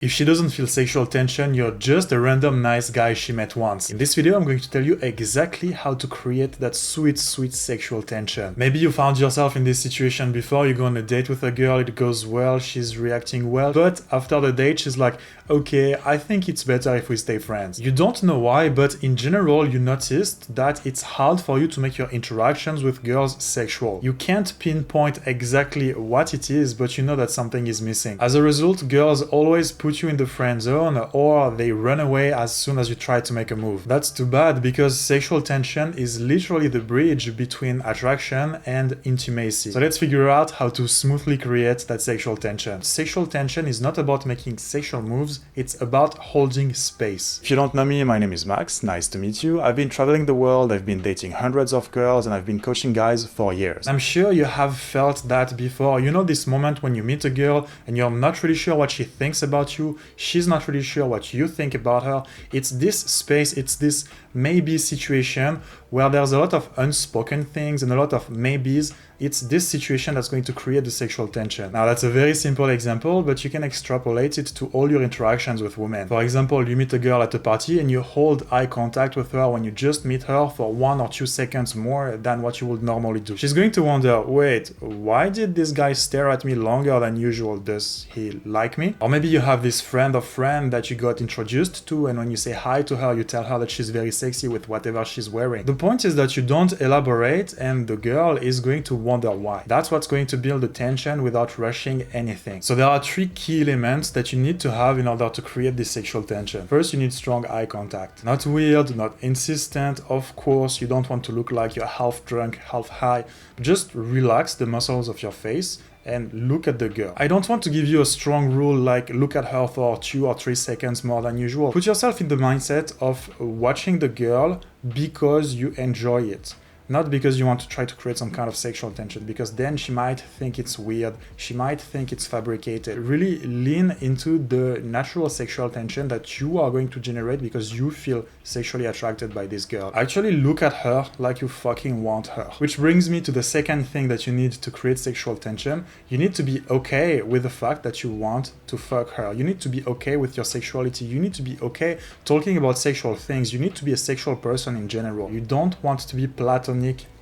If she doesn't feel sexual tension, you're just a random nice guy she met once. In this video, I'm going to tell you exactly how to create that sweet sexual tension. Maybe you found yourself in this situation before. You go on a date with a girl, it goes well, she's reacting well, but after the date, she's like, okay, I think it's better if we stay friends. You don't know why, but in general, you noticed that it's hard for you to make your interactions with girls sexual. You can't pinpoint exactly what it is, but you know that something is missing. As a result, girls always put you in the friend zone, or they run away as soon as you try to make a move. That's too bad, because sexual tension is literally the bridge between attraction and intimacy. So let's figure out how to smoothly create that sexual tension. Sexual tension is not about making sexual moves, it's about holding space. If you don't know me, my name is Max, nice to meet you. I've been traveling the world, I've been dating hundreds of girls, and I've been coaching guys for years. I'm sure you have felt that before. You know this moment when you meet a girl and you're not really sure what she thinks about you, she's not really sure what you think about her. It's this space, it's this maybe situation where there's a lot of unspoken things and a lot of maybes. It's this situation that's going to create the sexual tension. Now, that's a very simple example, but you can extrapolate it to all your interactions with women. For example, you meet a girl at a party and you hold eye contact with her when you just meet her for 1 or 2 seconds more than what you would normally do. She's going to wonder, wait, why did this guy stare at me longer than usual? Does he like me? Or maybe you have this friend of friend that you got introduced to, and when you say hi to her, you tell her that she's very sexy with whatever she's wearing. The point is that you don't elaborate, and the girl is going to wonder why. That's what's going to build the tension without rushing anything. So there are 3 key elements that you need to have in order to create this sexual tension. First, you need strong eye contact. Not weird, not insistent. Of course, you don't want to look like you're half drunk, half high. Just relax the muscles of your face and look at the girl. I don't want to give you a strong rule like look at her for 2 or 3 seconds more than usual. Put yourself in the mindset of watching the girl because you enjoy it. Not because you want to try to create some kind of sexual tension, because then she might think it's weird, she might think it's fabricated. Really lean into the natural sexual tension that you are going to generate because you feel sexually attracted by this girl. Actually look at her like you fucking want her. Which brings me to the second thing that you need to create sexual tension. You need to be okay with the fact that you want to fuck her. You need to be okay with your sexuality. You need to be okay talking about sexual things. You need to be a sexual person in general. You don't want to be platonic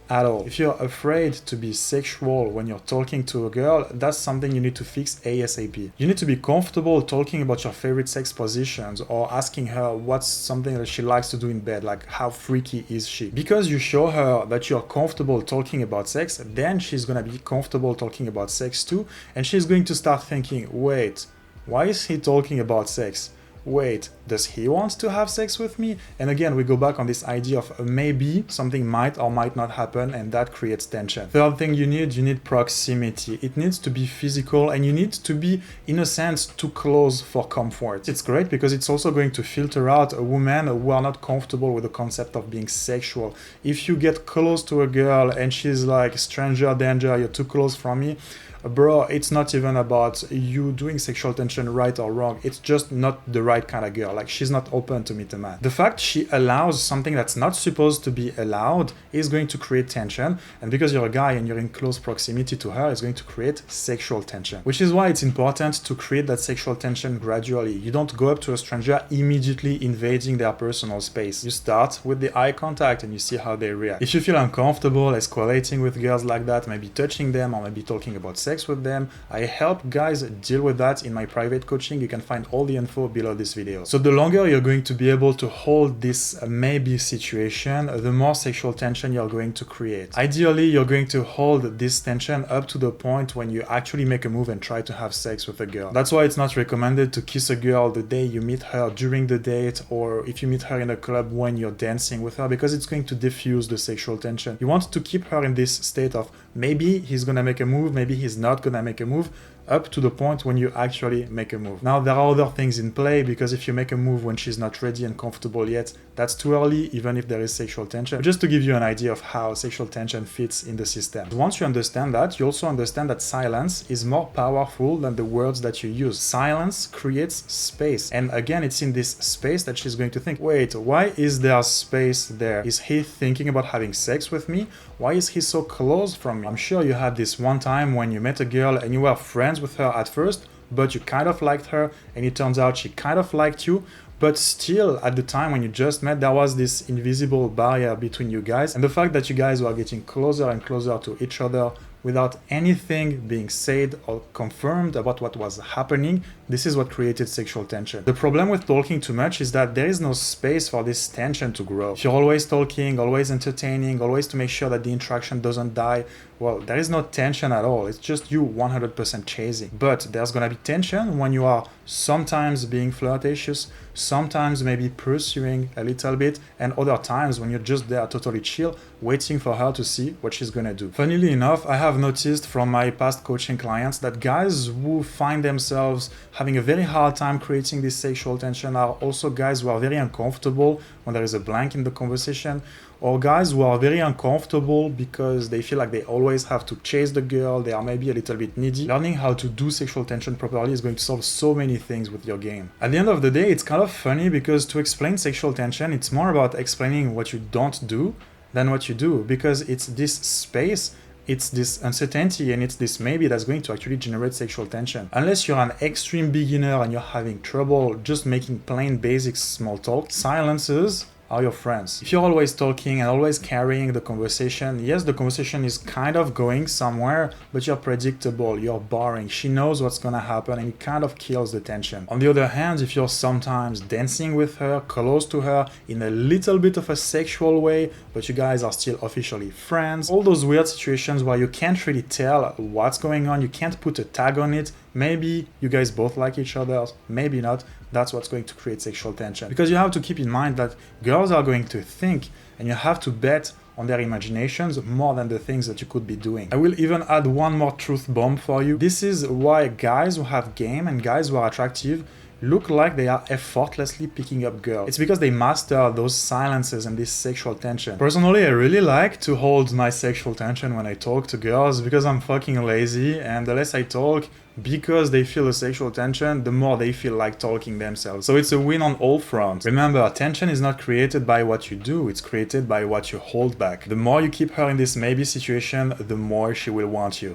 at all. If you're afraid to be sexual when you're talking to a girl, that's something you need to fix ASAP. You need to be comfortable talking about your favorite sex positions or asking her what's something that she likes to do in bed, like how freaky is she. Because you show her that you're comfortable talking about sex, then she's gonna be comfortable talking about sex too, and she's going to start thinking, wait, why is he talking about sex? Wait, does he want to have sex with me? And again, we go back on this idea of maybe something might or might not happen, and that creates tension. Third thing you need proximity. It needs to be physical, and you need to be, in a sense, too close for comfort. It's great because it's also going to filter out a woman who are not comfortable with the concept of being sexual. If you get close to a girl and she's like, stranger danger, you're too close from me, bro, it's not even about you doing sexual tension right or wrong. It's just not the right kind of girl. Like, she's not open to meet a man. The fact she allows something that's not supposed to be allowed is going to create tension. And because you're a guy and you're in close proximity to her, it's going to create sexual tension. Which is why it's important to create that sexual tension gradually. You don't go up to a stranger immediately invading their personal space. You start with the eye contact and you see how they react. If you feel uncomfortable escalating with girls like that, maybe touching them or maybe talking about sex with them, I help guys deal with that in my private coaching. You can find all the info below this video. So the longer you're going to be able to hold this maybe situation, the more sexual tension you're going to create. Ideally, you're going to hold this tension up to the point when you actually make a move and try to have sex with a girl. That's why it's not recommended to kiss a girl the day you meet her during the date, or if you meet her in a club when you're dancing with her, because it's going to diffuse the sexual tension. You want to keep her in this state of maybe he's gonna make a move, maybe he's not gonna make a move, up to the point when you actually make a move. Now, there are other things in play, because if you make a move when she's not ready and comfortable yet, that's too early, even if there is sexual tension. But just to give you an idea of how sexual tension fits in the system. Once you understand that, you also understand that silence is more powerful than the words that you use. Silence creates space. And again, it's in this space that she's going to think, wait, why is there space there? Is he thinking about having sex with me? Why is he so close from me? I'm sure you had this one time when you met a girl and you were friends with her at first, but you kind of liked her, and it turns out she kind of liked you. But still, at the time when you just met, there was this invisible barrier between you guys. And the fact that you guys were getting closer and closer to each other without anything being said or confirmed about what was happening, this is what created sexual tension. The problem with talking too much is that there is no space for this tension to grow. If you're always talking, always entertaining, always to make sure that the interaction doesn't die, well, there is no tension at all. It's just you 100% chasing. But there's gonna be tension when you are sometimes being flirtatious, sometimes maybe pursuing a little bit, and other times when you're just there totally chill, waiting for her to see what she's gonna do. Funnily enough, I have noticed from my past coaching clients that guys who find themselves having a very hard time creating this sexual tension are also guys who are very uncomfortable when there is a blank in the conversation, or guys who are very uncomfortable because they feel like they always have to chase the girl, they are maybe a little bit needy. Learning how to do sexual tension properly is going to solve so many things with your game. At the end of the day, it's kind of funny because to explain sexual tension, it's more about explaining what you don't do than what you do, because it's this space, it's this uncertainty, and it's this maybe that's going to actually generate sexual tension. Unless you're an extreme beginner and you're having trouble just making plain basic small talk, silences are your friends. If you're always talking and always carrying the conversation, yes, the conversation is kind of going somewhere, but you're predictable, you're boring, she knows what's gonna happen, and it kind of kills the tension. On the other hand, if you're sometimes dancing with her, close to her, in a little bit of a sexual way, but you guys are still officially friends, all those weird situations where you can't really tell what's going on, you can't put a tag on it, maybe you guys both like each other, maybe not, that's what's going to create sexual tension. Because you have to keep in mind that girls are going to think, and you have to bet on their imaginations more than the things that you could be doing. I will even add one more truth bomb for you. This is why guys who have game and guys who are attractive look like they are effortlessly picking up girls. It's because they master those silences and this sexual tension. Personally, I really like to hold my sexual tension when I talk to girls because I'm fucking lazy, and the less I talk, because they feel the sexual tension, the more they feel like talking themselves. So it's a win on all fronts. Remember, tension is not created by what you do, it's created by what you hold back. The more you keep her in this maybe situation, the more she will want you.